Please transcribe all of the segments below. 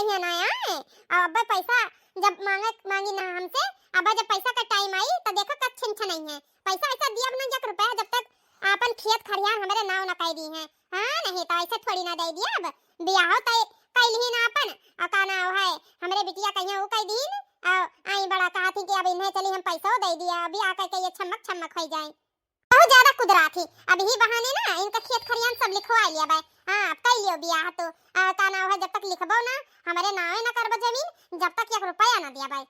कहीं ना आए। और अब्बा पैसा जब मांगी ना हमसे, अब्बा जब पैसा का टाइम आई तो देखो कच्छिन छ नहीं है पैसा ऐसा दिया बना 1 रुपया जब तक अपन खेत खरियान हमारे नाव ना कह दी है। हां नहीं तो ऐसे थोड़ी ना दे दिया। अब बियाह तय कैली ना अपन और का नाव है हमरे बिटिया कहिया वो कह दीन आई बड़ा कहा थी कि अब इन्हें चली हम पैसा दे दिया अभी आकर के ये छमक छमक हो जाए। बहुत ज्यादा कुदरा थी अब ही बहाने ना इनका खेत खरियान सब लिखवा लिया भाई। हां अब कर लियो बियाह तो का नाव है जब तक लिखबो ना हमारे नाव ना करबो जमीन जब तक 1 रुपया ना दिया भाई।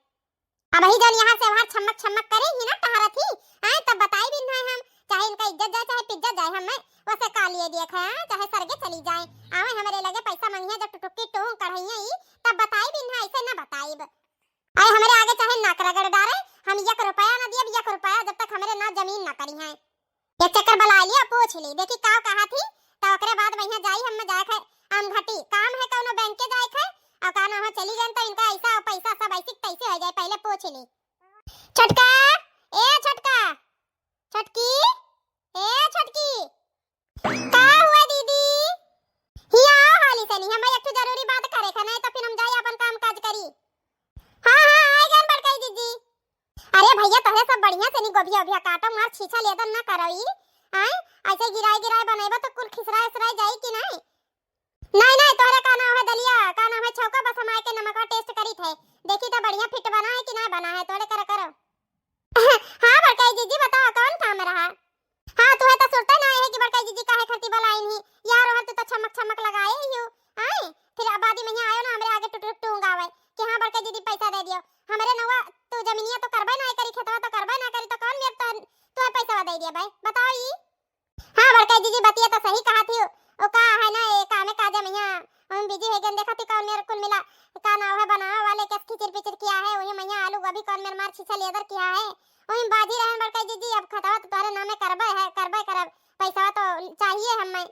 अब ही जन यहाँ से बाहर छमक छमक करे ही ना टहरा थी। हां तब बताई भी नहीं हम चाहे इनका इज्जत जाए चाहे पिज्जत जाए हमें वैसे का लिए देखा चाहे सरगे चली जाए आवे हमारे लगे पैसा मांगिया जब टुटुकी टोंग कढ़ैया ही तब बताई भी नहीं ऐसे ना बताई आए हमारे आगे चाहे नाक रगड़ डारे हम 1 रुपया ना दिए 1 रुपया जब तक हमारे ना जमीन ना करी है। एक चक्कर बला लिया पूछ ली देखी का कहा थी तो ओकरे बाद वहां जाई हम जाए खे आम घटी काम है कोनो बैंक के जाए खे और का ना चली गन तो इनका ऐसा पैसा सब ऐसे तैसे हो जाए पहले पूछ ली। छटका ए छटका छटकी ए छटकी का हुआ दीदी हिया हाली से नहीं हम एक जरूरी बात करे खे नहीं तो फिर हम जाई अपन काम काज करी। हां हां आई गन बड़काई दीदी। अरे भैया तोहे सब बढ़िया से नहीं गोभिया ओभिया काटो मार छीछा लेदन ना करई आए ऐसे गिराई गिराई बनाइबा तो कुल खिसराए उसराए जाई कि नहीं। नहीं नहीं तोहरे का नाम है दलिया का नाम है छौका बस हम आए के नमक टेस्ट करी थे देखी तो बढ़िया फिट बना है कि नहीं बना है तोड़े करो। हां बड़काई दीदी बताओ कौन काम रहा। हां तू है तो सुनता ना है कि बड़काई दीदी काहे खरती बलाई नहीं यार और तू तो चमक चमक लगाए ही आए फिर आबादी में आयो ना हमरे आगे टुटुक टूंगावे कि हां बड़काई दीदी पैसा दे दियो हमरे नवा तू जमीनिया तो करबे ना करी खेतवा तो करबे ना करी तो कौन मेर तो पैसा दे दिया भाई बताओ ई। हां बड़काई दीदी बतिया तो सही कहा थी ओ का है ना ए कामे काजे में हम बिजी है गन देखा थी कौन मेरे कुल मिला का नाव है बनावे वाले कस खिचर पिचर किया है वही मैया आलू गोभी कौन मेरे मार छीछा लेदर किया है वही बाजी रहे बड़काई दीदी अब खतवा तो तारे नामे करबे करब पैसा तो चाहिए हमें।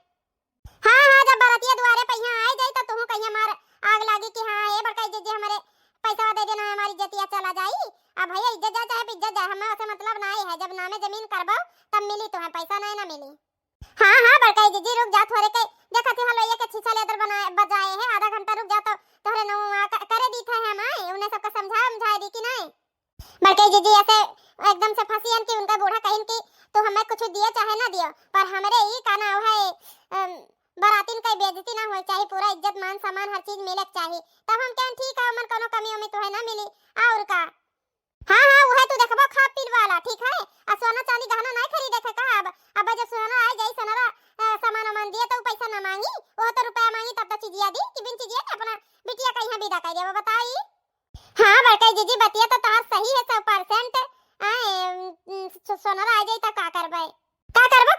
हां हां जब बरतिया दुआरे पे यहां आ जाई तो तू कहिया मार आग लागी कि हां ए बड़काई दीदी हमारे पैसा दे देना हमारी इज्जतिया चला जाई। अब भैया इज्जत जाए चाहे इज्जत जाए हमें ऐसे मतलब नहीं है जब नामे जमीन करबो तब मिली तो है पैसा नहीं ना मिली। हां हां बड़काई दीदी रुक जा थोड़े के देखा थी हलवाइया के छीछा लेदर बनाए बजाए है आधा घंटा रुक जा तो तोहरे नो करे दी था हम आए उन्हें सबका समझाए दी कि नहीं। बड़काई दीदी ऐसे एकदम से फंसियन की उनका बूढ़ा कहिन की तो हमें कुछ दियो चाहे ना दियो पर हमरे ई का नाव है बरातीन का बेइज्जती ना होए चाहिए पूरा इज्जत मान सम्मान हर चीज मिले चाहिए तब हम कहन ठीक है मन कोनो कमी में तो है ना मिली और का। हां हां वो है तू देखबो खा पील वाला ठीक है आ सोना चांदी गहना नहीं खरीदे के का अब जब सोना आ जाई सोना सामान मान दिए तो पैसा ना मांगी वो तो रुपया मांगी तब तो चीजिया दी कि बिन चीजिया अपना बिटिया कहीं विदा कर देबो बताई। हां बड़काई दीदी बतिया तो तार सही है 100% सोना आ जाई तो का करबो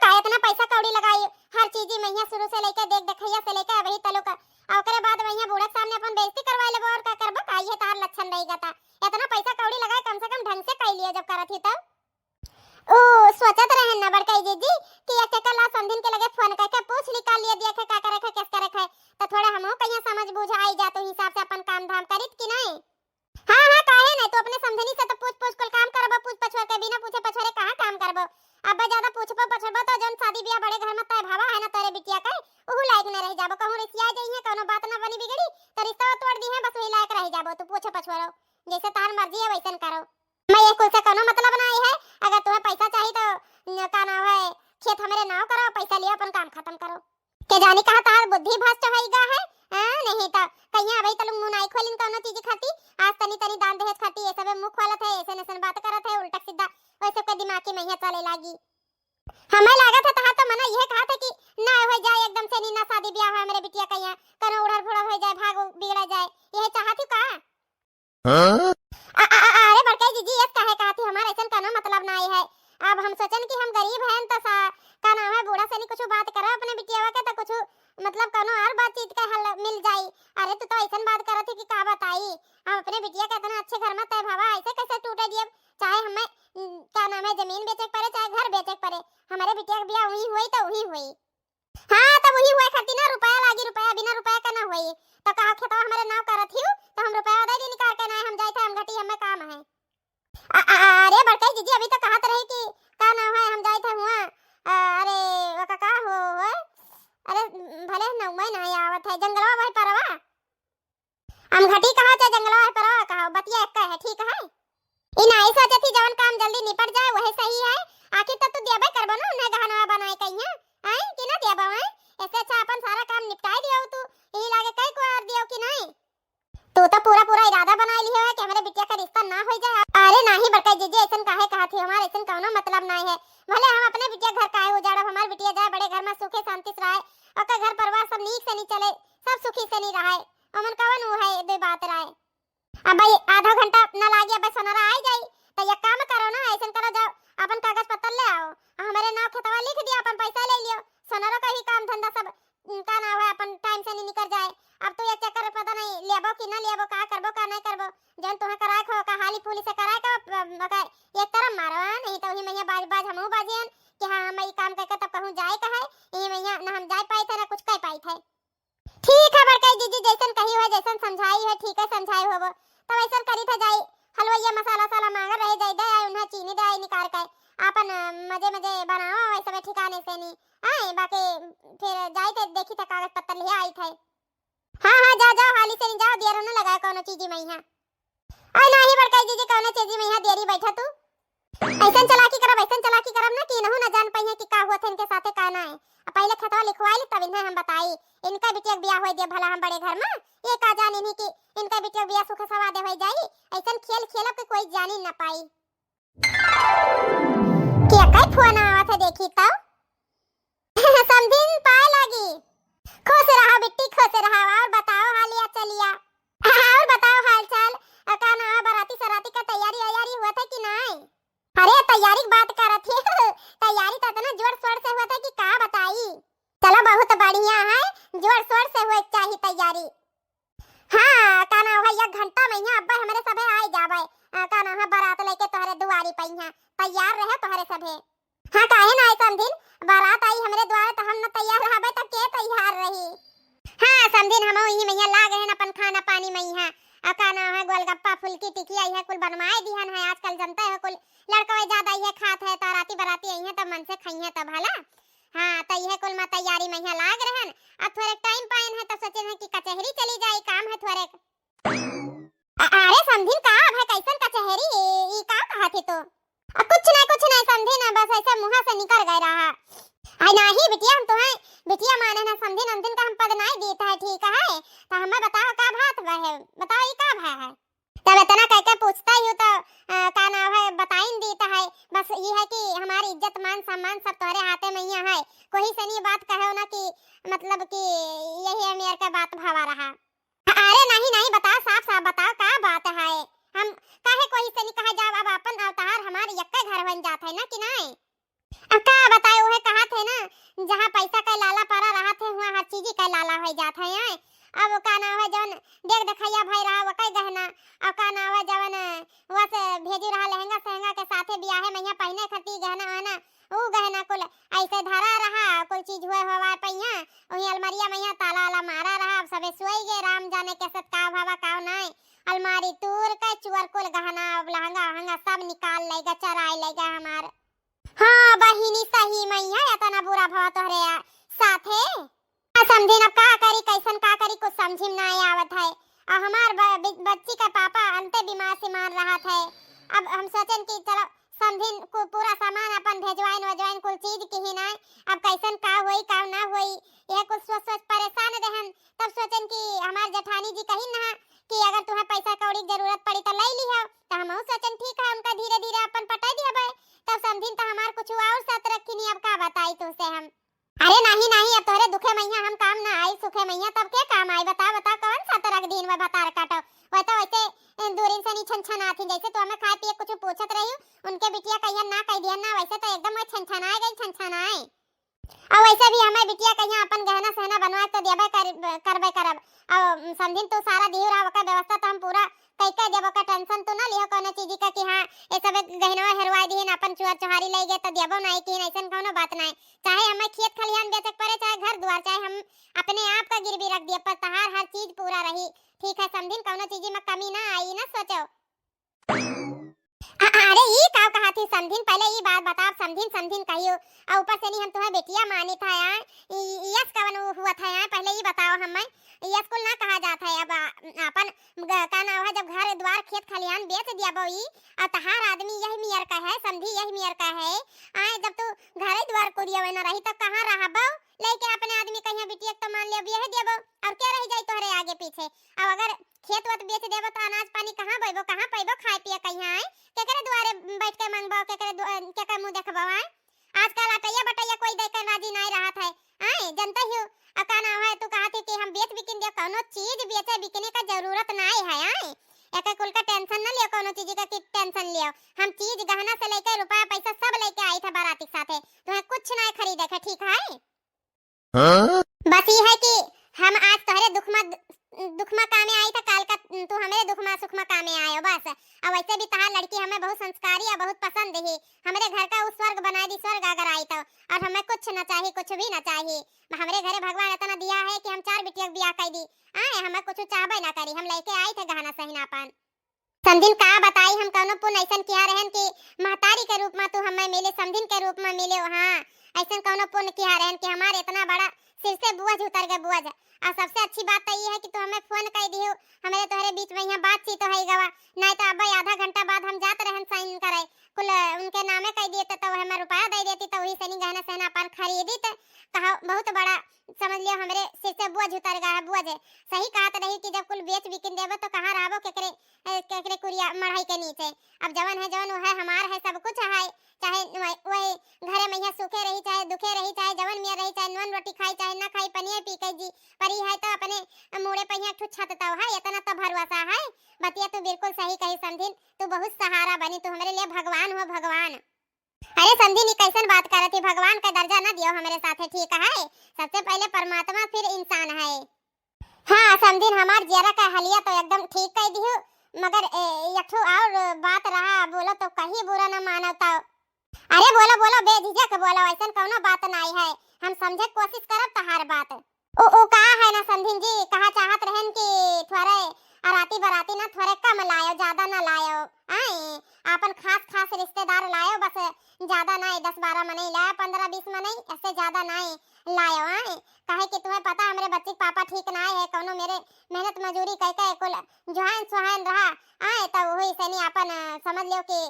का इतना पैसा कौड़ी लगाई हर चीज में यहां शुरू से लेकर देख देखैया से लेकर वही तलो का और ओकरे बाद वहां बूढ़ा सामने अपन बेइज्जती करवा लेबो और का करबो का ये तार लक्षण रहेगा ता इतना पैसा कौड़ी लगाए कम से कम ढंग से कर लियो जब करत ही तब ओ सोचत रहे ना बड़काई दीदी कि एक चक्कर ला समधिन के लगे फोन करके पूछ ली का लिए दिया के का करे के किस करे के तो थोड़ा हमहु कहिया समझ बुझ आई जा तो हिसाब से अपन काम धाम करित कि नहीं। हां हां काहे नहीं तो अपने समझनी से तो पूछ कुल काम करबो पूछ पछोर के बिना पूछे पछोरे कहां काम करबो अब ज्यादा पूछबो पछोरबो तो जन शादी बियाह बड़े घर में तय भावा है ना तेरे बिटिया के ओहु लायक न रह जाबो कहूं रिसिया जाई है कोनो बात ना बनी बिगड़ी तो रिश्ता तोड़ दी है बस वही लायक रह जाबो तू पूछे पछोरो जैसे तार मर्जी है वैसन करो मैं ये कुल से कोनो मतलब नहीं है अगर तुम्हें पैसा चाहिए तो का नाम है खेत हमारे नाव करो पैसा लियो अपन काम खत्म करो के जानी कहा तार बुद्धि भ्रष्ट होईगा है नहीं तो कहिया भाई तलु मुंह नहीं खोलिन कोनो चीज खाती आज तनी दान दहेज खाती ये सब मुख वाला थे ऐसे नसन बात करत है उल्टा सीधा वैसे के दिमाग की महिया चले लागी। हमें लागत है तहा तो मना यह कहा था कि ना हो जाए एकदम से नीना शादी ब्याह है मेरे बिटिया कहिया कनो उड़र फुड़र हो जाए भाग बिगड़ जाए यह चाहती का। हां अरे बड़काई दीदी ये कहा थी हमारे ऐसा कोनो मतलब नहीं है अब हम सोचन कि हम गरीब हैं तो का नाम है बूढ़ा से नहीं कुछ बात करो अपने बिटिया के तो कुछ मतलब कोनो और बातचीत का हल मिल जाई। अरे तू तो ऐसा बात करत थी कि का बताई हम अपने बिटिया के इतना अच्छे घर में तय भावा ऐसे कैसे टूटे दिए चाहे हमें क्या नाम है जमीन बेचे पड़े चाहे घर बेचे पड़े हमारे बिटिया का ब्याह हुई हुई तो हुई हुई। हां तब हुई हुई खाती ना रुपया लागी रुपया बिना रुपया का ना हुई तो कहा खेतवा हमारे नाव करत हियो तो हम रुपया दे दी निकाल के ना हम जाए थे हम घटी हमें काम है। अरे बड़काई दीदी अभी तो कहत रही कि का नाम है हम जाए थे हुआ अरे वो का हो अरे भले न मैं नहीं आवत है जंगलवा भाई परवा हम घटी कहा चाहे जंगलवा है पर कहा बतिया एक है ठीक है। इन आई सोचे थी जवन काम जल्दी निपट जाए वही सही है। आखिर तो देबे करबो ना उन्हें गहनवा बनाए कहिया हैं कि ना देबो हैं। ऐसे अच्छा अपन सारा काम निपटाई दियो तू यही लागे कई को और दियो कि नहीं। तू तो पूरा पूरा इरादा बना लियो है कि हमारे बिटिया का रिश्ता ना हो जाए। अरे नहीं बड़का जीजी ऐसन काहे कहा थी हमारे ऐसन कोनो मतलब नहीं है। भले हम अपने बिटिया घर काहे उजाड़ब हमार बिटिया जाए बड़े घर में सुखे शांति से रहे और का घर परिवार सब नीक से नहीं चले सब सुखी से नहीं रहे अमन कवन वो है दे बात रहे। अब भाई आधा घंटा न लागे अब सोनारा आ जाई तो ये काम करो ना ऐसन करो जाओ अपन कागज पत्तर ले आओ हमारे नाम खतवा लिख दिया अपन पैसा ले लियो सोनारा का ही काम धंधा सब का ना है अपन टाइम से नहीं निकल जाए। अब तो ये चक्कर पता नहीं लेबो कि ना लेबो का करबो का नहीं करबो जन तुम्हें कराए खो का हाली पुलिस से कराए का एक तरफ मारो नहीं तो वही मैया बाज बाज हमहु बाजियन कि हां हम ई काम करके तब कहूं जाए का है ये मैया ना हम जाए पाई थे ना कुछ कह पाई थे। ठीक है बड़का जीजी जैसन कही है जैसन समझाई है ठीक है समझाई होबो तब ऐसा करी थे जाई हलवाइया मसाला साला मांग रहे जाई दे उन्हें चीनी दे निकाल के अपन मजे मजे बनाओ वैसे ठिकाने से नहीं आए बाकी फिर जाई थे देखी थे कागज पत्तर ले आई थे। हां जा जा हाली से नहीं जाओ देर न लगाए कोनो चीज में यहां आई नहीं बड़का जीजी कोनो चीज में यहां देरी बैठा तू ऐसन चलाकी करब ना कि नहु न जान पाई है कि का हुआ थे इनके साथे का ना है। पहले खतवा लिखवाई तब इन्हें हम बताई इनका बिटिया बियाह होई दे भला हम बड़े घर में ये का जान इन्हीं की इनका बिटिया बियाह सुख सवादे होई जाई ऐसन खेल खेलब के कोई जानी न पाई। क्या कई फोन आवत है देखी तो समझिन पाए लगी खुश रहा बिट्टी खुश रहा और बताओ हालिया चलिया और बताओ हालचाल का ना बराती सराती का तैयारी वैयारी हुआ था कि नहीं। अरे तैयारी की बात करत है तैयारी तो इतना जोर शोर से हुआ था कि का बताई। चलो बहुत बढ़िया है जोर शोर से हुए चाहिए तैयारी। हां का ना भैया घंटा में यहां अब्बा हमारे सबे आए जावे का ना बारात लेके तोहरे दुआरी पे यहां तैयार रहे तोहरे सबे। हां काहे ना ऐसा दिन बारात आई हमरे द्वारे तो हम न तैयार रहबे त के तैयार रही। हां समझिन हम यही में यहां लागे हैं अपन खाना पानी में यहां का ना है गोलगप्पा फुलकी टिकिया है कुल बनवाए दिहन है आजकल जनता है कुल लड़का ज्यादा ये खात है तो राती बराती आई है तब मन से खाई है तब भला। हां त ये कुल में तैयारी में यहां लाग रहन अब थोड़े टाइम पाइन है तो सोचे हैं कि कचहरी चली जाए काम है थोड़े। अरे समझिन का है कैसन कचहरी ई का कहा थी तो कुछ नहीं समझिन बस ऐसे मुंह से निकल गए रहा आई नहीं बिटिया हम तो है बिटिया माने ना समझिन अंतिम का हम पद नहीं देता है ठीक है तो हमें बताओ का बात है बताओ ये का है तब इतना कह के पूछता ही तो का ना है बताइन देता है बस ये है कि हमारी इज्जत मान सम्मान सब तुम्हारे हाथे में ही है कोई से नहीं बात कहो ना कि मतलब कि यही है मेरे का बात भावा रहा। अरे नहीं बताओ साफ साफ बताओ का बात है हम काहे कोई से नहीं कहा जाब अब अपन अवतार हमारे यक्का घर बन जात है ना कि नहीं। अब का बताए वो कहा थे ना जहां पैसा का लाला पड़ा रहा थे वहां हर चीज का लाला हो जात है अब का ना है जवन देख देखैया भाई रहा वो कई गहना अब का ना है जवन वो से भेजी रहा लहंगा सहंगा के साथे बियाहे में यहाँ पहने खती गहना आना वो गहना कुल ऐसे धरा रहा कोई चीज हुए हवा पहिया वही अलमारिया में यहाँ ताला वाला मारा रहा अब सबे सोई गए राम जाने कैसे का भावा का नहीं अलमारी तूर का चुअर कुल गहना लहंगा हंगा सब निकाल लेगा चराई लेगा हमार। हाँ बहिनी सही मैया इतना बुरा भाव तोहरे साथे समझिन अब का करी कैसन का करी कुछ समझिम ना आवत है और हमार बच्ची का पापा अंते बीमार से मार रहा था अब हम सोचन कि चलो समझिन को पूरा सामान अपन भेजवाइन कुल चीज की ही ना अब कैसन का होई का ना होई यह कुछ सोच परेशान रहन तब सोचन कि हमार जेठानी जी कही ना कि अगर तुम्हें पैसा कौड़ी जरूरत पड़ी तो ले लियो तो हम सोचन ठीक है उनका धीरे धीरे अपन पटा दिया तब समझिन तो हमार कुछ और साथ रखी नहीं अब का बताई तुझसे हम। अरे नहीं अब तोरे दुखे मैया हम काम ना आई सुखे मैया तब के काम आई बता कौन सा तरह दिन में बता काटो वो तो वैसे दूरिन से नहीं छन आती जैसे तो हमें खाए पिए कुछ पूछत रही उनके बिटिया कहिया ना कह दिया ना वैसे तो एकदम छन गई और वैसे भी हमें बिटिया कहिया अपन गहना सहना बनवाए तो देबे करबे करब और समझिन तो सारा दियो रहा का व्यवस्था तो हम पूरा कह देबो का टेंशन तो ना लियो कोनो चीज का कि हां ए सब गहनवा हरवा दिहन अपन चुआ चुहारी ले गए तो देबो नहीं कि ऐसन कोनो बात नहीं चाहे हमें खेत खलिहान बेचक पड़े चाहे घर द्वार चाहे हम अपने आप का गिरवी रख दिए पर तहार हर चीज पूरा रही ठीक है समझिन कोनो चीज में कमी ना आई ना सोचो। अरे ये का कहा थी समझिन पहले ये बात बता समझिन कहियो और ऊपर से नहीं हम तुम्हें बेटिया मानी था यार यस कवन हुआ था यार पहले ये बताओ हमें यस कुल ना कहा जाता है अब अपन बेच दिया बोई और तहार आदमी यही मियर का है, समझी यही मियर का है। आए जब तू घरे द्वार कोरिया में न रही तो कहां रहबो लेके अपने आदमी कहिया बिटिया तो मान ले बियाह देबो और क्या रह जाई तोहरे आगे पीछे। अब अगर खेत वत बेच देबो तो अनाज पानी कहां बइबो, कहां पैबो खाए पिए कहिया आए केकरे द्वारे बैठ के मांगबो, केकरे मुंह देखबो। आए आजकल अटैया बटैया कोई देकर राजी नहीं रहत है। आए जनता ही अका ना है, तू कहती कि हम बेच बिकिन दे, कोनो चीज बेचे बिकने का जरूरत नहीं है। आए एक कुल का टेंशन न लियो, कोनो चीज का की टेंशन लियो। हम चीज गहना से लेकर रुपया पैसा सब लेके आई थे बाराती के साथे, तुम्हें कुछ नहीं खरीदे के, ठीक है। हाँ? बस ये है कि हम आज तोहरे दुखमा कामे आई था, काल का तू हमारे दुखमा सुखमा कामे आयो बस। अब वैसे भी तहार लड़की हमें बहुत संस्कारी और बहुत पसंद है, हमारे घर का उस स्वर्ग बना दी स्वर्ग अगर आई तो। और हमें कुछ न चाहिए, कुछ भी न चाहिए। हमारे घरे भगवान इतना दिया है कि हम 4 बिटिया बियाह कर दी। आए हमें कुछ चाहबे ना करी, हम लेके आई थे गहना सहीनापन। समझिन का बताई हम कौनो पुण्य ऐसन किया रहन कि महतारी के रूप में तू हमें मिले, समझिन के रूप में मिले। हाँ ऐसन कौनो पुण्य किया रहन कि हमारे इतना बड़ा सिर से बोझ उतर गए बोझ। और सबसे अच्छी बात तो ये है कि तू हमें फोन कर दियो, हमारे तोहरे बीच में यहाँ बातचीत हो गवा, नहीं तो अब आधा घंटा बाद हम जाते रहन साइन करे कुल उनके नामे कह दिए तो हमें रुपया दे देती तो वही सनी गहना सहना पान खरीदी तो कहा बहुत बड़ा समझ लियो हमारे सिर से बोझ उतर गया है बोझ। सही कहा तो रही कि जब कुल बेच बिकिन देबो तो कहाँ रहबो केकरे केकरे कुरिया मढ़ाई के नीचे। अब जवन है जवन है हमार है सब कुछ है, चाहे वही घरे में यहाँ सूखे रही चाहे दुखे रही, चाहे जवन में रही, चाहे नॉन रोटी खाई चाहे ना खाई, पनिया पी के जी परी है तो अपने मुड़े पे यहाँ ठुट छत तो है, इतना तो भरोसा है। बतिया तू बिल्कुल सही कही समझिन, तू बहुत सहारा बनी, तू हमारे लिए भगवान हो भगवान। अरे समझी कैसन बात करत थी, भगवान का दर्जा न दियो हमारे साथ, ठीक है। सबसे पहले परमात्मा फिर इंसान है। हाँ समझिन हमार जरा का हलिया तो एकदम ठीक कह दियो, मगर यठो और बात रहा बोलो तो कहीं बुरा न मानता। अरे बोलो बोलो बेझिझक बोलो, ऐसा कोनो बात नहीं है, हम समझे कोशिश करब तहार बात। ओ कहा है ना समझिन जी, कहा चाहत रहन कि थोड़े अराती बराती ना थोड़े कम लायो, ज्यादा ना लायो। आए अपन खास रिश्तेदार लायो, बस ज्यादा नहीं 10-12 मने लायो, 15-20 मने, ऐसे ज्यादा नहीं लायो। आए काहे कि तुम्हें पता हमारे बच्चे पापा ठीक ना है, कोनो मेरे मेहनत मजूरी कह के कुल जोहान सुहान रहा। आए तो वही सनी अपन समझ लो कि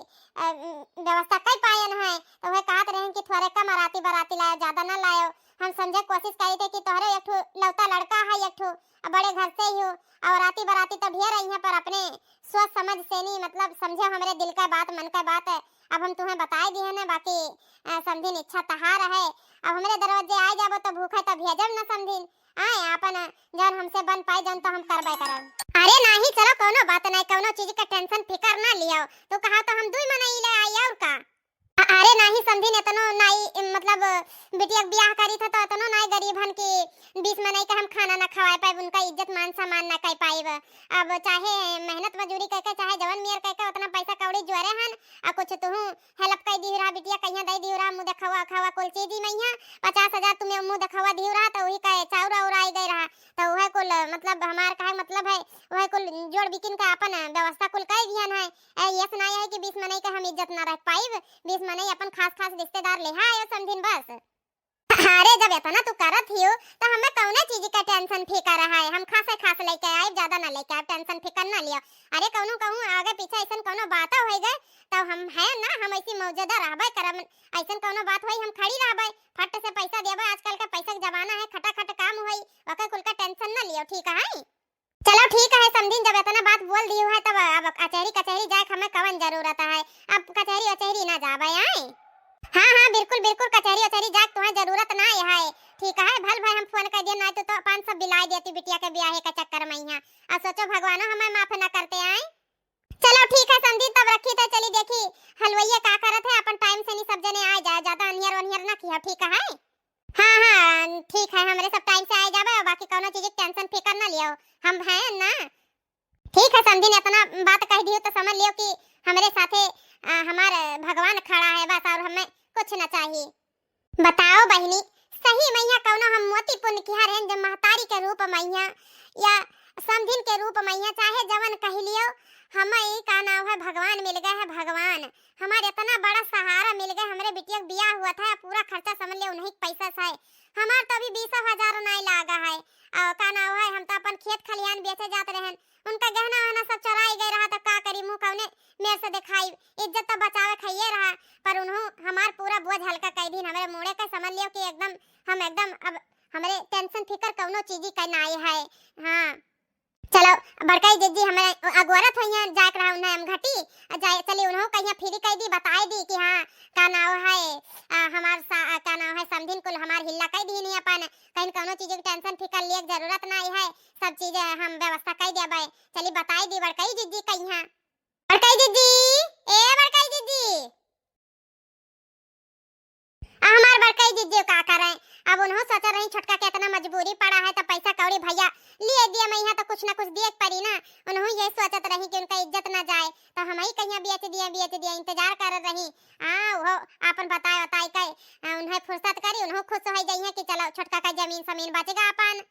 व्यवस्था कई पायन है, तो वह कहत रहे कि थोड़े कम अराती बराती लायो, ज्यादा ना लायो। हम समझे कोशिश करी थे कि तोहरे एक ठो लौता लड़का है, एक ठो बड़े घर से ही हो, और राती बराती तो ढेर रही है, पर अपने सोच समझ से नहीं मतलब समझे हमारे दिल का बात मन का बात है। अब हम तुम्हें बताए दिए ना, बाकी समझिन इच्छा तहार है। अब हमारे दरवाजे आए जाबो तो भूखे तो भेजब ना समझिन। आए अपन जन हमसे बन पाए जन तो हम करबे करब। अरे नहीं चलो कोनो बात नहीं, कोनो चीज का टेंशन फिकर ना लियो, तो कहा तो हम 2 मने ले आई और का। अरे नहीं समझिन इतनो नहीं मतलब बिटिया ब्याह करी था तो इतनो नहीं गरीब हन कि 20 मने का हम खाना ना खवाए पाए, उनका इज्जत मान सम्मान ना कर पाइब। अब चाहे मेहनत मजूरी करके चाहे जवन मियर करके उतना पैसा कौड़ी जोरे हन, आ कुछ तू हेल्प कर दी रहा बिटिया कहिया दे दी रहा, मुंह दिखावा खावा कुल चीज में यहाँ 50,000 तुम्हें मुंह दिखावा दी रहा, तो वही का चाउर और आई गई रहा, तो वह कुल मतलब हमार का मतलब है वह कुल जोड़ बिकिन का अपन व्यवस्था कुल कर दिहन है। ये सुना है कि 20 मने का हम इज्जत ना रख पाइब, 20 मने अपन खास रिश्तेदार ले आयो समझिन बस। अरे जब इतना तू करत हियो तो हमें कौने चीज का टेंशन फिकर रहा है, हम खास लेके आए, ज्यादा ना लेके आए, टेंशन फिकर ना लियो। अरे कौनो कहूं आगे पीछे ऐसा कोनो बात हो गए तो हम है ना, हम ऐसी मौजूदा रहबे करम, ऐसा कोनो बात होई हम खड़ी रहबे, फट से पैसा देबे, आजकल का पैसा का जमाना है, खटाखट काम होई, ओके कुल का टेंशन ना लियो, ठीक है। चलो ठीक है समझिन, जब इतना बात बोल दी है तब अब कचहरी जाए हमें कवन जरूरत है, अब कचहरी ना जाबे। आए हाँ बिल्कुल कचहरी जाए तुम्हें जरूरत ना है, ठीक है। भल भाई हम फोन कर दिए ना तो 500 बिलाई देती बिटिया के ब्याह के चक्कर में यहाँ, अब सोचो भगवान हमें माफ ना करते। आए चलो ठीक है समझी, तब रखी तो चली देखी हलवाइया का करत है, अपन टाइम से नहीं सब जने आ जाए, ज्यादा अनियर ना किया, ठीक है। हाँ ठीक है, हमारे सब टाइम से आ जाबे, बाकी कोनो चीज की टेंशन फिकर ना लियो, हम हैं ना। ठीक है समझी, इतना बात कह दियो तो समझ लियो कि हमारे साथे हमारे भगवान खड़ा है बस, और हमें कुछ ना चाहिए। बताओ बहनी सही मैया कौनो हम मोती पुण्य किया रहन, जब महतारी के रूप मैया या समधिन के रूप मैया चाहे जवन कह लियो, हमें का नाम है भगवान मिल गए है, भगवान हमारे इतना बड़ा सहारा मिल गए, हमारे बिटिया ब्याह हुआ था, पूरा खर्चा समझ ले उन्हीं पैसा से, हमार तो अभी 20,000 नहीं लागा है, और का नाम है हम तो अपन खेत खलियान बेचे जाते रहन, उनका गहना वहना सब चराई गए रहा, तो का करी मुंह कौने मेरे से दिखाई, इज्जत तो बचावे खाइए रहा, पर उन्हों हमार पूरा बोझ हल्का कर दी हमारे मुड़े का। समझ लियो कि एकदम हम एकदम अब हमारे टेंशन फिकर कौनो चीज का ना है। हाँ चलो बड़काई जीजी हमें अगवरत है जाक रहा उन्हें हम घटी जाए चली उन्हों कहीं फ्री कह दी बताई दी कि हाँ का नाव है हमार का नाव है समझिन कुल हमार हिल्ला कह दी नहीं अपन कहीं कोनो चीज की टेंशन फिकर लिए जरूरत नहीं है, सब चीज हम व्यवस्था कह दिया भाई। चली बताई दी बड़काई जीजी कहीं है। बड़काई जीजी ए बड़काई जीजी हमार बड़काई जीजी का करे। अब उन्हों सोच रही छोटका के इतना मजबूरी पड़ा है तो पैसा कौड़ी भैया लिए दिया मैं यहाँ तो कुछ ना कुछ दिए पड़ी ना। उन्हों ये सोचत रही कि उनका इज्जत ना जाए तो हम ही कहीं बेच दिया इंतजार कर रही। वो अपन बताए बताई के उन्हें फुर्सत करी उन्हों खुश हो जाई है कि चलो छोटका का जमीन जमीन बचेगा अपन।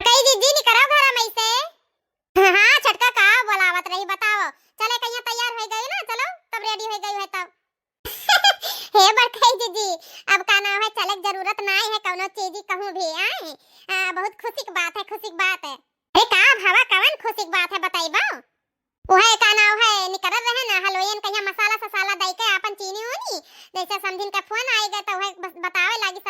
कई दीदी नहीं करो घर में से। हाँ छोटका का बोलावत रही बताओ चले कहीं तैयार हो गई ना, चलो तब रेडी हो गई है तब। हे बड़काई दीदी अब का नाम है चले जरूरत ना है कौनो चीज कहूं भी आए। बहुत खुशी की बात है, खुशी की बात है। अरे का भावा कवन खुशी की बात है बताइबो। ओहे का नाम है निकर रहे ना हलवेन कहीं मसाला ससाला दई के अपन चीनी होनी जैसे समझिन का फोन आएगा तो वह बतावे लागी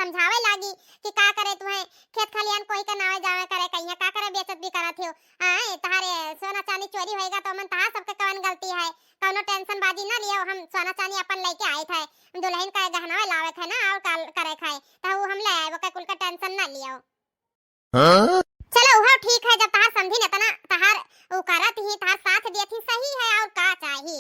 समझावे लागी कि का करे तुम्हें खेत खलियान कोई का नावे जावे करे कहीं का करे बेचत भी करत हो। आए तारे सोना चांदी चोरी होएगा तो मन तहा सबके कवन गलती है, कौनो टेंशन बाजी ना लियो। हम सोना चांदी अपन लेके आए थे दुल्हन का गहना लावे थे ना और करे खाए तो हम ले आए वो का कुल का टेंशन ना लियो। हाँ? चलो वो ठीक है जब तहार समझी न तना तहार वो करत ही तहार साथ दिए थी सही है और का चाहिए।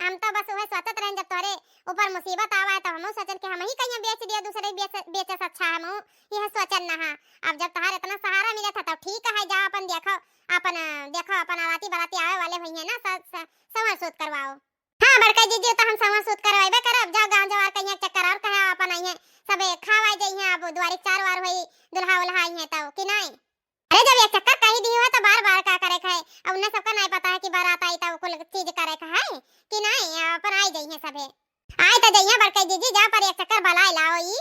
हम तो बस वह सोचत रहे जब तोरे ऊपर मुसीबत आवा है तो हम सोचन कि हम ही कहीं बेच दिया दूसरे बेचे अच्छा हम यह सोचन ना। अब जब तहार इतना सहारा मिला था तो ठीक है जा अपन देखो अपन आवाती बराती आवे वाले भई है ना समझ सोच करवाओ। हाँ बड़का जीजी तो हम समझ सोच करवाइबे करब जा गांव जवार कहीं चक्कर और कहे अपन आई है सबे खावा जाई है अब द्वारी चार बार होई दुल्हा उल्हा आई है तब कि नहीं। अरे जब एक चक्कर कही दी हुआ तो बार बार का करे खाए अब उन्हें सबका नहीं पता है कि बारात आई तो कुल चीज करे का है कि नहीं अपन आई जाई है सबे आई तो जाइए बड़का जीजी जा पर एक चक्कर बलाई लाओ ई।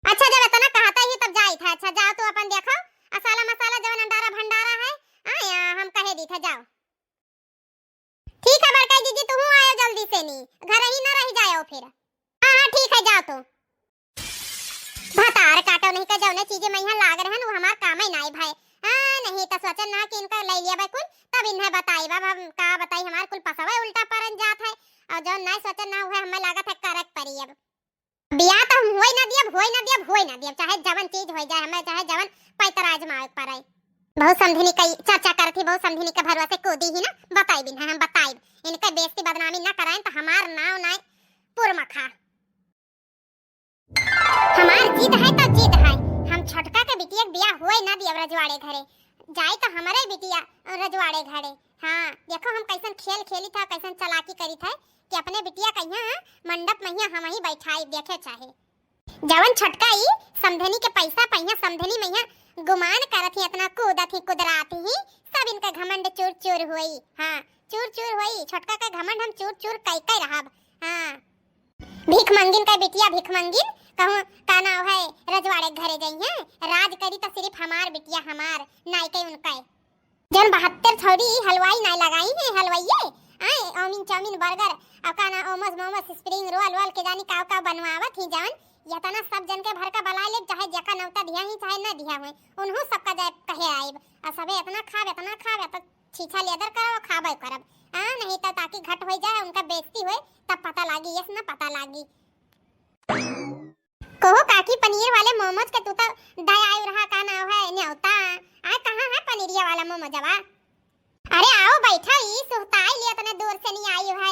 अच्छा जब इतना कहता ही तब जाई था। अच्छा जाओ तो अपन देखो मसाला मसाला जवन अंडारा भंडारा है आया हम कहे दी था जाओ। ठीक है बड़का जीजी तुम आयो जल्दी से नहीं घर ही ना रह जाओ फिर। हाँ ठीक है जाओ तो भतार काटो नहीं का जौने चीजें मैं यहाँ लाग रहन वो हमार काम ही नहीं भाई। नहीं तो सोचन ना कि इनका ले लिया भाई कुल तब इन्हें बताई बाब हम का बताई हमार कुल पसवा उल्टा परन जात है और जो नहीं सोचन ना हुए हमें लागत है करक परी। अब बियाह तो हम होई ना दिया चाहे जवन चीज हो जाए हमें चाहे जवन पैतराज मार पड़े। बहुत समझनी कई चर्चा करती बहुत समझनी के भरोसे कूदी ही ना बताई बिन हम बताई इनका बेइज्जती बदनामी ना कराएं तो हमार नाव नहीं पुरमखा। हमार जीत है तो जीत है हम छोटका के बिटिया बियाह होए ना दिया रजवाड़े घरे जाए तो हमारे बिटिया रजवाड़े घरे। हाँ देखो हम कैसन खेल खेली था कैसन चालाकी करी था कि अपने बिटिया कहिया मंडप में हम ही बैठाई देखे चाहे जवन छोटका ई समधनी के पैसा पहिया समधनी में गुमान करत ही इतना कूदत ही कुदरात ही सब इनका घमंड चूर चूर हुई। हाँ चूर चूर हुई छोटका का घमंड हम चूर चूर कई कई रहब। हाँ भीख मंगिन का बिटिया भीख मंगिन कहूं का नाव है रजवाड़े घरे गई है राज करी तो सिर्फ हमार बिटिया हमार नाई के उनका जन 72 छोड़ी हलवाई नाई लगाई है हलवाइये आए ओमिन चाउमीन बर्गर और का ना ओमस मोमस स्प्रिंग रोल के जानी काव का बनवावत ही जान या तना सब जन के भर का बला ले चाहे जका नौता दिया ही चाहे ना दिया हुए उन्हों सबका जाए कहे आइब और सबे इतना खावे तो छीछा लेदर करो खाबे करब। नहीं तो ताकि घट हो जाए उनका बेइज्जती होए तब पता लागी यस ना पता लागी। कहो काकी पनीर वाले मोमोज के तू तो दया रहा का नाम है न्योता आ कहां है पनीरिया वाला मोमोजवा। अरे आओ बैठा ई सुहताई लिए तने दूर से नहीं आई है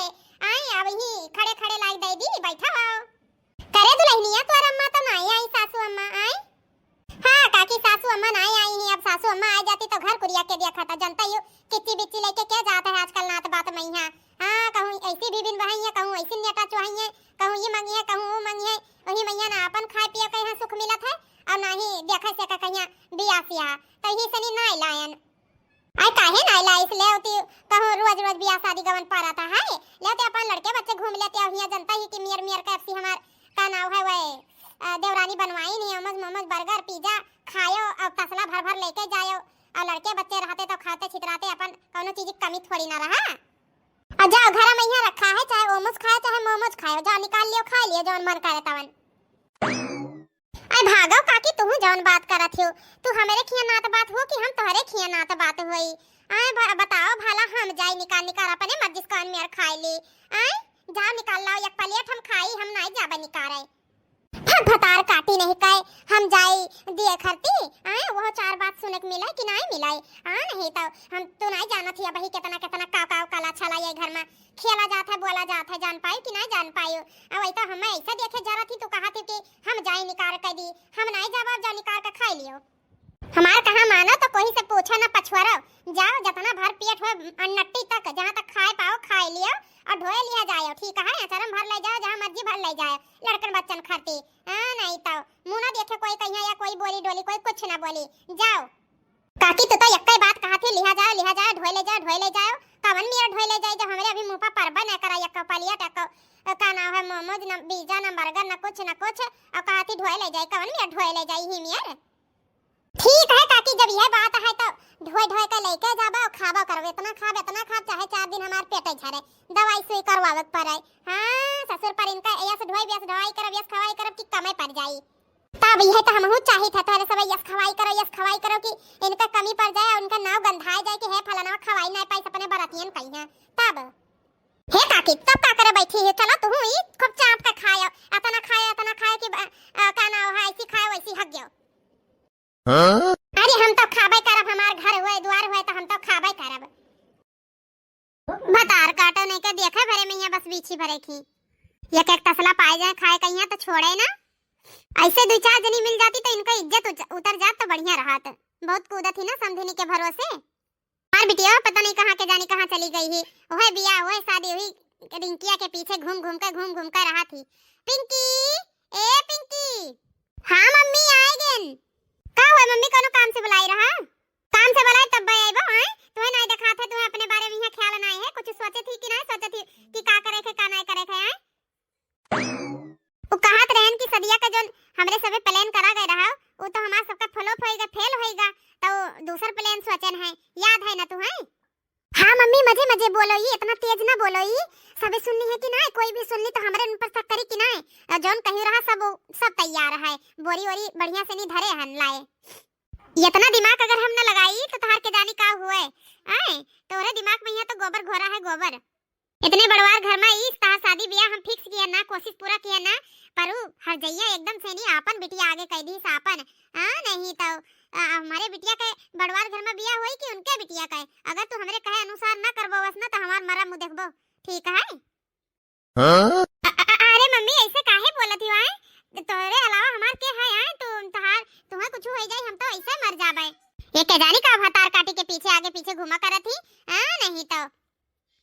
आई अब ही खड़े खड़े लाई दे दी बैठा आओ करे दुल्हनिया तो अम्मा तो नहीं आई सासू अम्मा आई। हां काकी सासू अम्मा नहीं आई है अब सासू अम्मा आ जाती तो घर कुरिया के देखा था जनता यू किच्ची बिच्ची लेके क्या जाता है आजकल नात बात में यहां। हां कहूं ऐसी भी बिन बहाई है कहूं ऐसी नेटा चुहाई है कहूं ये मांगी है कहूं वो मांगी है वही मैया ना अपन खाए पिए के यहाँ सुख मिलत है और ना ही देखा से का कहिया बियासिया तो ही सनी नहीं लायन आई काहे नहीं लाई इसलिए होती कहूं रोज रोज बियाह शादी गवन पारा था है लेते अपन लड़के बच्चे घूम लेते हैं यहाँ जनता ही की मियर का एफसी हमार का नाम है वे देवरानी बनवाई नहीं मोमोज मोमोज बर्गर पिज्जा खायो और तसला भर भर लेके जायो और लड़के बच्चे रहते तो खाते छितराते अपन कोनो चीज की कमी थोड़ी ना रहा। और जाओ घर में यहाँ रखा है, चाहे ओमोस खाए चाहे मोमोज खाए, जाओ निकाल लियो खा लियो जौन मन करे तवन। अरे भागो काकी, तू जौन बात करत हो, तू हमारे खिया नात बात हो कि हम तोहरे खिया नात बात होई। आए बताओ भला, हम जाई निकाल निकाल अपने मर्जी से कौन मेर खाई ली। आए जाओ निकाल लाओ एक प्लेट, हम खाई, हम नहीं जाबे निकारे। भतार काटी नहीं कहे हम जाई दिए खरती। आए वो चार बात सुने के मिले कि नहीं मिले। नहीं तो हम तो नहीं जाना थी अभी कितना कितना काव काला छला ये घर में खेला जाता है बोला जाता है, जान पाई कि नहीं जान पाई। अब वही तो हमें ऐसा देखे जा रही थी तो कहा थी कि हम जाई निकाल कर दी, हम नहीं जाब, जाओ निकाल कर खा लियो। हमार कहा मानो तो कोई से पूछो ना पछुआरो, जाओ जितना भर पेट हो अन्नट्टी तक जहाँ तक खाए पाओ खाए लियो और ढोए लिया जाओ, ठीक है। अचरम भर ले जाओ, जहाँ मर्जी भर ले जाओ, लड़कन बच्चन खाती। नहीं तो मुंह ना देखे कोई कहिया या कोई बोली डोली कोई कुछ ना बोली। जाओ काकी तो एक ही बात कहा थी, लिहा जाओ ढोए ले जाओ। कवन मिया ढोए ले जाए जब हमारे अभी मुंह पर परबा न करा या कपालिया टको का ना है मोमोज ना पिज्जा ना बर्गर ना कुछ और कहा थी ढोए ले जाए, कवन मिया ढोए ले जाई ही मिया। ठीक है काकी, जब यह बात है तो ढोए के लेके जाबा और खाबा करवे, इतना खाब चाहे 4 दिन हमार पेटे झरे, दवाई सुई करवावे पड़े। हां ससुर पर इनका ऐसे दवाई करब यस खवाई करब कि कमे पड़ जाई। तब यह तो हमहु चाही था तोरे सब यस खवाई करो कि इनका कमी पड़ जाए और उनका नाव गंधाए जाए कि है फलाना खवाई नहीं पाई अपने बरतियन कही है। तब हे काकी तब का करे बैठी है, चलो तू ही खूब चाट के खायो, इतना खाए कि का ना है ऐसी खाए वैसी हग जाओ। अरे हम तो खाबे करब, हमार घर हुए द्वार हुए तो हम तो खाबे करब। भतार काटो नहीं के देखे भरे में बस बीछी भरे की एक तसला पाए जाए खाए कहीं तो छोड़े ना। ऐसे 2-4 जनी मिल जाती तो इनका इज्जत उतर जात तो बढ़िया रहत। बहुत कूदत थी ना समझनी के भरोसे। और बिटिया पता नहीं कहाँ के जानी कहाँ चली गई है, ओहे बिया ओहे शादी हुई रिंकिया के पीछे घूम घूम कर रहा थी। पिंकी ए पिंकी। हाँ मम्मी आए गेन। का हुआ मम्मी, कोनो काम से बुलाई रहा? काम से बुलाई तब आइबो। हैं तुम्हें नहीं देखा था, तुम्हें अपने बारे में यहाँ ख्याल नहीं है, कुछ सोचे थी कि नहीं सोचे थी कि का करे थे का नहीं करे थे। हैं वो कहत रहन कि सदिया का जो हमरे सबे प्लान करा गए रहा वो तो हमार सबका फ्लॉप होएगा फेल होएगा, तो दूसर प्लान सोचन है, याद है ना तू? है हाँ मम्मी मजे बोलो, ये इतना तेज ना बोलो, ये सबे सुननी है कि नहीं, कोई भी सुननी तो हमरे ऊपर शक करी कि नहीं। जोन कही रहा सब तैयार है, बोरी वोरी बढ़िया से नहीं धरे हन लाए। इतना दिमाग अगर हम न लगाई तो तहार के जानी का हुए। आए तोरे दिमाग में यहाँ तो गोबर घोरा है गोबर। इतने बड़वार घर में इस तहार शादी ब्याह हम फिक्स किया ना, कोशिश पूरा किया ना, पर हर जइया एकदम से नहीं आपन बिटिया आगे कह दी सापन। नहीं तो हमारे बिटिया के बड़वार घर में बियाह होई कि उनके बिटिया का। अगर तू हमरे कहे अनुसार ना करबो बस ना तो हमार मरा मुंह देखबो, ठीक है? अरे मम्मी ऐसे काहे बोलत ही आए, तोरे अलावा हमार के है? आए तुम्हें कुछ हो जाए हम तो ऐसे मर जाबे। ये के जानी का भतार काटी के पीछे आगे पीछे घुमा करत थी। नहीं तो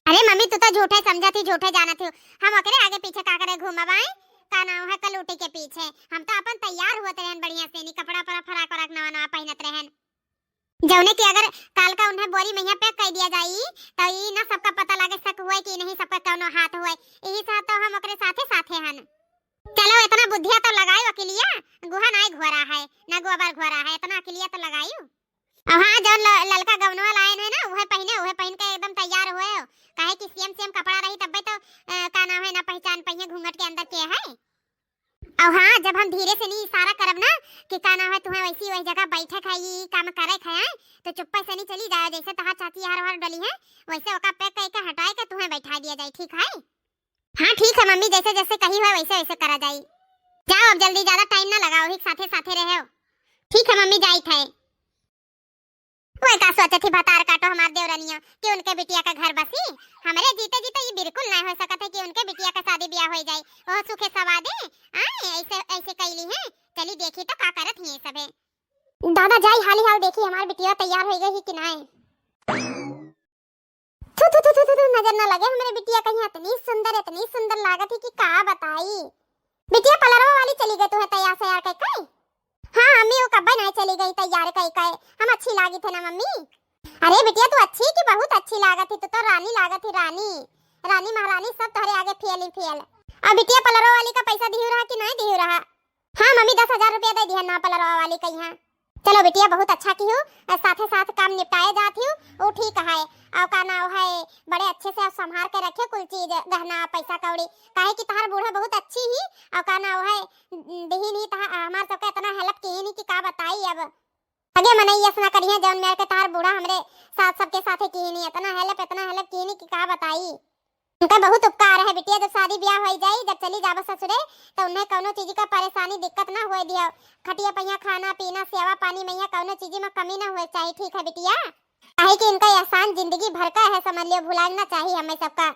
अरे मम्मी तू तो झूठे समझा थी, झूठे जाना थी, हम ओकरे आगे पीछे का करे घुमाबाई का नाम है कलूटी के पीछे। हम तो अपन तैयार हुए रहन बढ़िया से, नहीं कपड़ा पर फराक नवा पहनत रहन, जौने की अगर काल का उन्हें बोरी में पैक कर दिया जाई तो ये ना सबका पता लगे सक हुए कि नहीं सबका कौनो हाथ हुए, यही साथ तो हम ओकरे साथे हन। चलो इतना बुद्धिया तो लगाई अकेलिया, गुहा नहीं घोरा है ना गोबर घोरा है, इतना अकेलिया तो लगाई। हाँ जो ललका गवनवा लाइन है ना वह पहन के एकदम तैयार हुए हो, काहे कि सेम कपड़ा रही तब तो का नाम है ना पहचान पहिए घूंघट के अंदर के है। और हाँ जब हम धीरे से नहीं इशारा करब ना कि का नाम है तुम्हें वही जगह बैठे खाई काम करे खाए तो चुप्पा से नहीं चली जाए, जैसे तहां चाची हर डली है वैसे ओका पैक करके हटाए के तुम्हें बैठा दिया जाए, ठीक है? हाँ ठीक है मम्मी, जैसे जैसे कही हुआ वैसे करा जाए। जाओ अब जल्दी, ज्यादा टाइम ना लगाओ, ही साथे रहे हो। ठीक है मम्मी जाई थे। वही का सोचे थी भतार काटो हमार देवरनिया कि उनके बिटिया का घर बसी, हमरे जीते ये बिल्कुल नहीं हो सकता है कि उनके बिटिया का शादी ब्याह हो जाए, वो सुखे सवादे ऐसे कैली है। चली देखी तो का करत ही सबे। दादा जाई हाली हाल देखी हमार बिटिया तैयार हो गई कि नहीं। थू नजर ना लगे हमारे बिटिया कहीं इतनी सुंदर लागत थी कि का बताई। बिटिया पलरवा वाली चली गई तुम्हें तैयार कर। हाँ मम्मी वो कब नहीं चली गई तैयार कई हम अच्छी लागी थे ना मम्मी। अरे बिटिया तू अच्छी कि बहुत अच्छी लागत थी, तू तो रानी लागत थी, रानी महारानी सब तोहरे आगे फेल। अब बिटिया पलरवा वाली का पैसा दिहु रहा कि नहीं दिहु रहा? हाँ मम्मी 10,000 रुपया दे दिया ना पलरवा वाली का यहाँ। चलो बिटिया बहुत अच्छा की हूँ, साथे साथ काम निपटाए जाती हूँ, वो ठीक है। और का नाम है बड़े अच्छे से संभाल के रखे कुल चीज गहना पैसा कौड़ी, काहे कि तहार बूढ़ा बहुत अच्छी ही और का नाम है दही नहीं तहा हमार सबके इतना हेल्प की नहीं कि का बताई। अब आगे मनई ऐसा करिए जौन मेरे के तहार बूढ़ा हमरे साथ सबके साथे की नहीं इतना हेल्प की नहीं कि का बताई। उनका बहुत उपकार है बिटिया, जब शादी ब्याह हो जाई जब चली जाब ससुरे तो उन्हें कौनो चीज का परेशानी दिक्कत ना हो दिया, खटिया पहिया खाना पीना सेवा पानी में कौनो चीज में कमी ना हो चाहिए, ठीक है बिटिया। काहे कि इनका एहसान जिंदगी भर का है, समझ लियो, भुलाना चाहिए हमें सबका।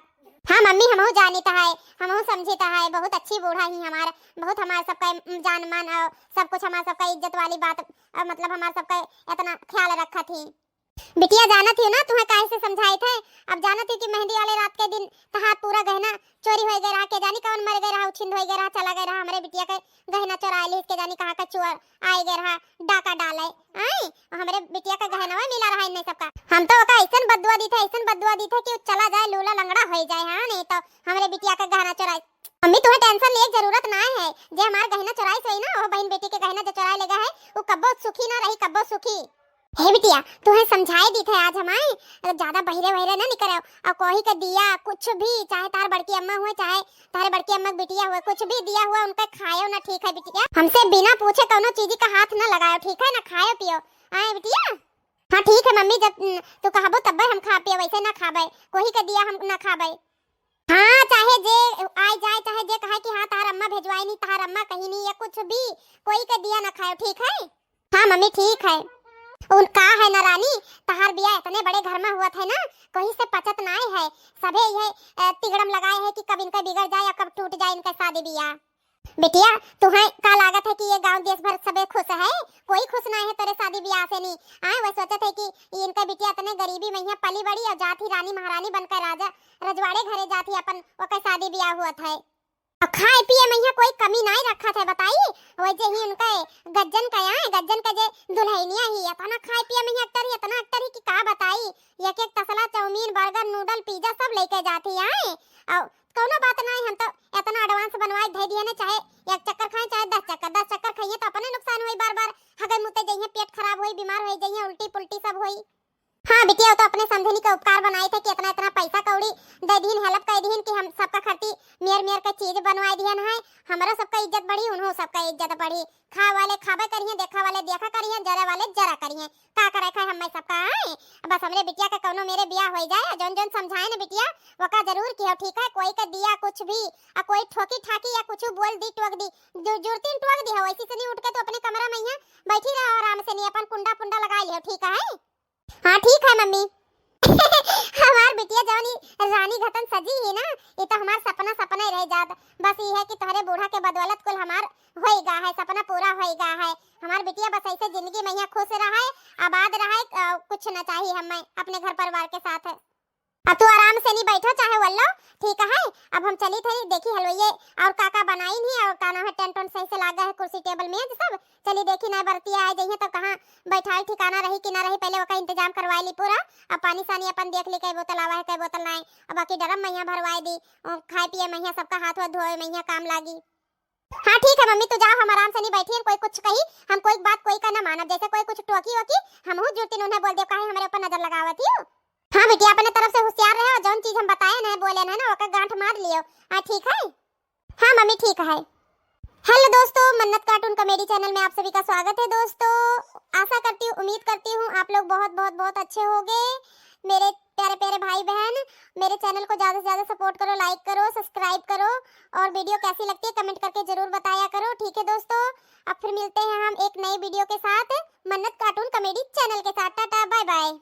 हाँ मम्मी हमहू जानीता है, हमहू समझीता है, बहुत अच्छी बूढ़ा ही हमारा, बहुत हमारा सबका जान मान और सब कुछ हमारा सबका इज्जत वाली बात मतलब हमारा सबका इतना ख्याल रखा थी। बिटिया जाना थी ना तुम्हें काहे से समझाई थे, अब जाना थी कि मेहंदी वाले रात के दिन तहार पूरा गहना चोरी हो गया, के जानी कौन मर गया रहा, उछिंद हो गया, चला गया रहा, हमारे बिटिया के गहना चोरा ले के जानी कहां का चोर आए गया रहा, डाका डाले आई हमारे बिटिया का गहना मिला रहा इन सबका। हम तो ओका ऐसन बदुआ दी थे कि चला जाए लूला लंगड़ा हो जाए। हां नहीं तो हमारे बिटिया का गहना चोराई। मम्मी तुम्हें टेंशन ले जरूरत ना है, जे हमार गहना चोराई सही ना वो बहन बेटी के गहना जो चोराई लेगा है वो कब्बो सुखी ना रही, कब्बो सुखी। हे बिटिया तुम्हें समझाई दी थे आज हमारे, ज्यादा बहिरे बहिरे ना निकलो और कोई का दिया कुछ भी, चाहे तार बड़की अम्मा हुए चाहे तारे बड़की अम्मा बिटिया हुए, कुछ भी दिया हुआ उनका खाओ ना, ठीक है बिटिया। हमसे बिना पूछे कोनो चीज का हाथ ना लगाओ, ठीक है ना, खाओ पियो आए बिटिया। हाँ ठीक है मम्मी, जब तू कहबो तब हम खा पियो, वैसे ना खाबे, कोई का दिया हम ना खाबे। हाँ चाहे जे आए जाए चाहे जे कहे कि हाँ तार अम्मा भेजवाई नहीं, तार अम्मा कहीं नहीं, या कुछ भी कोई का दिया ना खाओ, ठीक है। हाँ मम्मी ठीक है। उनका है ना रानी, तहार बिया इतने बड़े घर में हुआ था ना, कोई से पचत ना है, सबे ये तिगड़म लगाए है कि कब इनका बिगड़ जाए या कब टूट जाए इनका शादी बिया। बिटिया तुम्हें का लागत है कि ये गांव देश भर सबे खुश है, कोई खुश ना है तेरे शादी बियाह से नहीं आए। वह सोचत है कि इनका बिटिया इतने गरीबी में यहाँ पली बड़ी और जाती रानी महारानी बनकर राजा रजवाड़े घरे जाती अपन ओका शादी बियाह हुआ था, और खाए पिए में यहाँ कोई कमी नहीं रखा था बताइए। वैसे ही उनका गज्जन का यहाँ गज्जन का जे दुल्हनिया ही अपना खाए पिए में अक्टर ही इतना अक्टर ही कि का बताई, एक एक तसला चाउमीन बर्गर नूडल पिज्जा सब लेके जाती है और कोनो बात नहीं, हम तो इतना एडवांस बनवाए दे दिए ना, चाहे एक चक्कर खाए चाहे 10 चक्कर खाइए तो अपने नुकसान होई, बार बार हगे मुते जाइए, पेट खराब होई, बीमार हो जाइए, उल्टी पुल्टी सब होई। हाँ बिटिया तो अपने समझनी का उपकार बनाए थे कि इतना इतना पैसा कौड़ी दे दीन, हेल्प कर दीन कि हम सबका खर्ची मेर मेर का चीज बनवा दियन है, हमारा सबका इज्जत बढ़ी उन्हों सबका इज्जत बढ़ी, खा वाले खाबे करिए, देखा वाले देखा करिए, जरा वाले जरा करिए, का करे खाए हम सबका है। बस हमरे बिटिया का कोनो मेरे बियाह हो जाए, जौन जौन समझाए ना बिटिया वका जरूर किया, ठीक है। कोई का दिया कुछ भी आ कोई ठोकी ठाकी या कुछ बोल दी टोक दी जुरतीन टोक दी हो, ऐसी से नहीं उठ के तो अपने कमरा में यहाँ बैठी रहो आराम से, नहीं अपन कुंडा पुंडा लगा लियो, ठीक है। हाँ ठीक है मम्मी। हमार बिटिया जवानी रानी घटन सजी है ना, ये तो हमार सपना ही रह जात, बस ये है कि तुम्हारे बूढ़ा के बदौलत कुल हमार होएगा है, सपना पूरा होएगा है। हमार बिटिया बस ऐसे जिंदगी में यहाँ खुश रहे, आबाद रहे, कुछ न चाहिए हमें अपने घर परिवार के साथ। अब तू आराम से नहीं बैठो चाहे वल्लो, ठीक है। अब हम चली थे देखी हलवाइये और काका बनाई नहीं, और काना है टेंट सही से लागा है, कुर्सी टेबल मेज सब चली देखी ना, बरतिया आ जाइए तो कहाँ बैठाई ठिकाना रही कि ना रही, पहले वका इंतजाम करवा ली पूरा। अब पानी सानी अपन देख ली, कई बोतल आवा है कई बोतल नहीं, अब बाकी ड्रम में भरवाई दी, खाए पिए में सबका हाथ वाथ धोए में काम लागी। हाँ ठीक है मम्मी, तो जाओ हम आराम से नहीं बैठी, कोई कुछ कही हम कोई बात कोई का ना मानब, जैसे कोई कुछ टोकी वोकी हम जुर्ती उन्हें बोल दे काहे हमारे ऊपर नजर लगावत ही। हाँ बेटी अपने तरफ से होशियार रहे और जौन चीज हम बताए ना बोले ना ओका गांठ मार लियो, हाँ ठीक है। हाँ मम्मी ठीक है। हेलो दोस्तों, मन्नत कार्टून कॉमेडी चैनल में आप सभी का स्वागत है दोस्तों। आशा करती हूँ उम्मीद करती हूँ आप लोग बहुत बहुत बहुत अच्छे होंगे। मेरे प्यारे प्यारे भाई बहन मेरे चैनल को ज्यादा से ज्यादा सपोर्ट करो, लाइक करो, सब्सक्राइब करो, और वीडियो कैसी लगती है कमेंट करके जरूर बताया करो, ठीक है दोस्तों। अब फिर मिलते हैं हम एक नई वीडियो के साथ मन्नत कार्टून कॉमेडी चैनल के साथ। Tata bye bye.